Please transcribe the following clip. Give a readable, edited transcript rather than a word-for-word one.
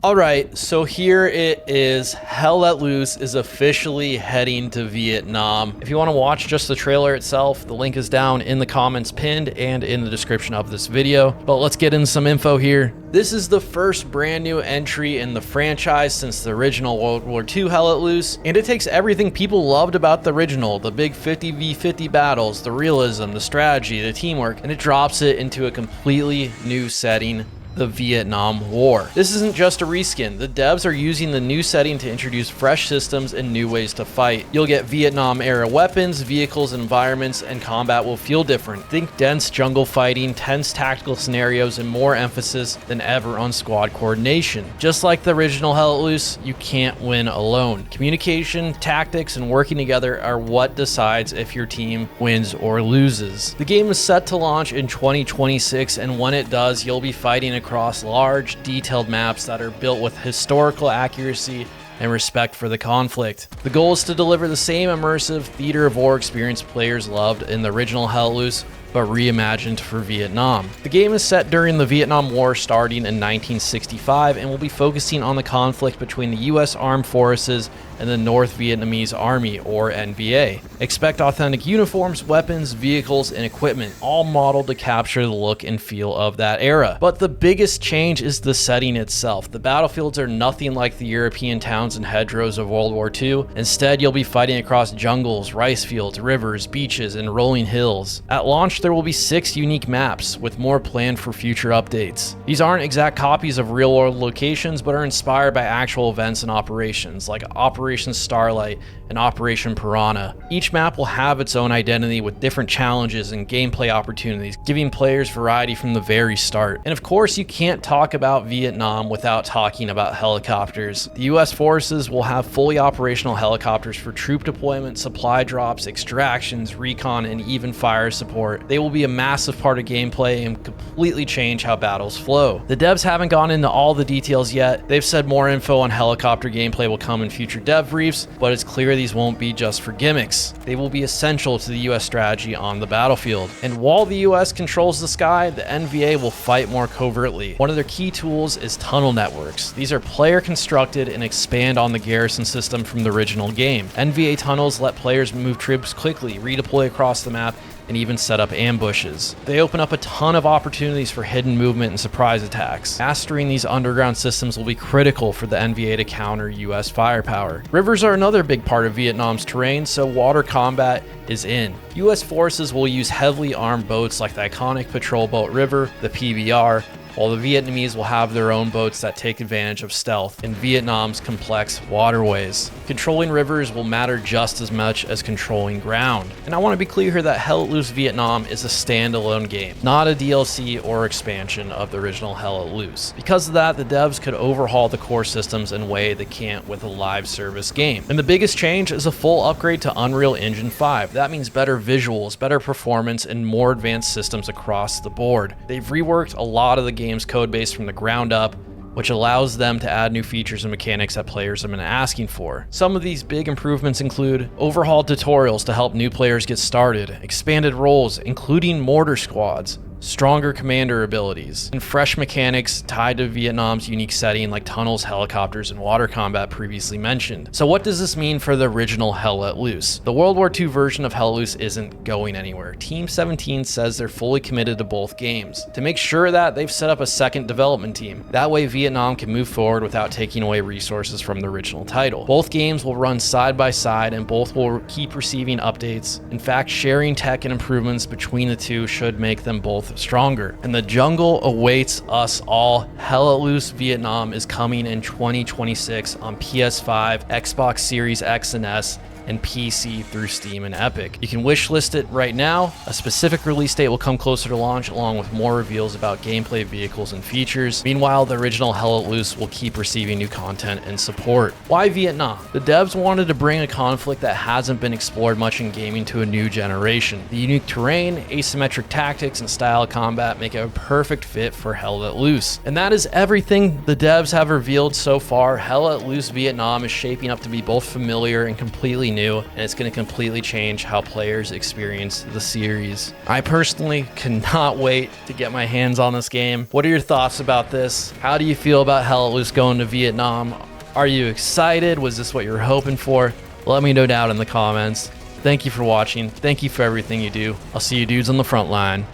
Alright, so here it is. Hell Let Loose is officially heading to Vietnam. If you want to watch just the trailer itself, the link is down in the comments pinned and in the description of this video. But let's get into some info here. This is the first brand new entry in the franchise since the original World War II Hell Let Loose, and it takes everything people loved about the original, the big 50v50 battles, the realism, the strategy, the teamwork, and it drops it into a completely new setting, the Vietnam War. This isn't just a reskin. The devs are using the new setting to introduce fresh systems and new ways to fight. You'll get Vietnam era weapons, vehicles, and environments, and combat will feel different. Think dense jungle fighting, tense tactical scenarios, and more emphasis than ever on squad coordination. Just like the original Hell Let Loose, you can't win alone. Communication, tactics, and working together are what decides if your team wins or loses. The game is set to launch in 2026, and when it does, you'll be fighting across large, detailed maps that are built with historical accuracy and respect for the conflict. The goal is to deliver the same immersive theater of war experience players loved in the original Hell Let Loose, but reimagined for Vietnam. The game is set during the Vietnam War starting in 1965 and will be focusing on the conflict between the US Armed Forces and the North Vietnamese Army, or NVA. Expect authentic uniforms, weapons, vehicles, and equipment, all modeled to capture the look and feel of that era. But the biggest change is the setting itself. The battlefields are nothing like the European towns and hedgerows of World War II. Instead, you'll be fighting across jungles, rice fields, rivers, beaches, and rolling hills. At launch, there will be 6 unique maps, with more planned for future updates. These aren't exact copies of real-world locations, but are inspired by actual events and operations, like Operation Starlight and Operation Piranha. Each map will have its own identity with different challenges and gameplay opportunities, giving players variety from the very start. And of course, you can't talk about Vietnam without talking about helicopters. The US forces will have fully operational helicopters for troop deployment, supply drops, extractions, recon, and even fire support. They will be a massive part of gameplay and completely change how battles flow. The devs haven't gone into all the details yet. They've said more info on helicopter gameplay will come in future dev briefs, but it's clear these won't be just for gimmicks. They will be essential to the US strategy on the battlefield. And while the US controls the sky, the NVA will fight more covertly. One of their key tools is tunnel networks. These are player constructed and expand on the garrison system from the original game. NVA tunnels let players move troops quickly, redeploy across the map, and even set up ambushes. They open up a ton of opportunities for hidden movement and surprise attacks. Mastering these underground systems will be critical for the NVA to counter US firepower. Rivers are another big part of Vietnam's terrain, so water combat is in. US forces will use heavily armed boats like the iconic patrol boat River, the PBR, while the Vietnamese will have their own boats that take advantage of stealth in Vietnam's complex waterways. Controlling rivers will matter just as much as controlling ground. And I want to be clear here that Hell Let Loose Vietnam is a standalone game, not a DLC or expansion of the original Hell Let Loose. Because of that, the devs could overhaul the core systems in a way they can't with a live service game. And the biggest change is a full upgrade to Unreal Engine 5. That means better visuals, better performance, and more advanced systems across the board. They've reworked a lot of the game's codebase from the ground up, which allows them to add new features and mechanics that players have been asking for. Some of these big improvements include overhauled tutorials to help new players get started, expanded roles, including mortar squads, stronger commander abilities, and fresh mechanics tied to Vietnam's unique setting like tunnels, helicopters, and water combat previously mentioned. So what does this mean for the original Hell Let Loose? The World War II version of Hell Let Loose isn't going anywhere. Team 17 says they're fully committed to both games. To make sure of that, they've set up a second development team. That way Vietnam can move forward without taking away resources from the original title. Both games will run side by side and both will keep receiving updates. In fact, sharing tech and improvements between the two should make them both stronger. And the jungle awaits us all. Hell Let Loose Vietnam is coming in 2026 on PS5, Xbox Series X and S, and PC through Steam and Epic. You can wishlist it right now. A specific release date will come closer to launch, along with more reveals about gameplay, vehicles, and features. Meanwhile, the original Hell Let Loose will keep receiving new content and support. Why Vietnam? The devs wanted to bring a conflict that hasn't been explored much in gaming to a new generation. The unique terrain, asymmetric tactics, and style of combat make it a perfect fit for Hell Let Loose. And that is everything the devs have revealed so far. Hell Let Loose Vietnam is shaping up to be both familiar and completely new, and it's going to completely change how players experience the series. I personally cannot wait to get my hands on this game. What are your thoughts about this? How do you feel about Hell Let Loose going to Vietnam? Are you excited? Was this what you were hoping for? Let me know down in the comments. Thank you for watching. Thank you for everything you do. I'll see you dudes on the front line.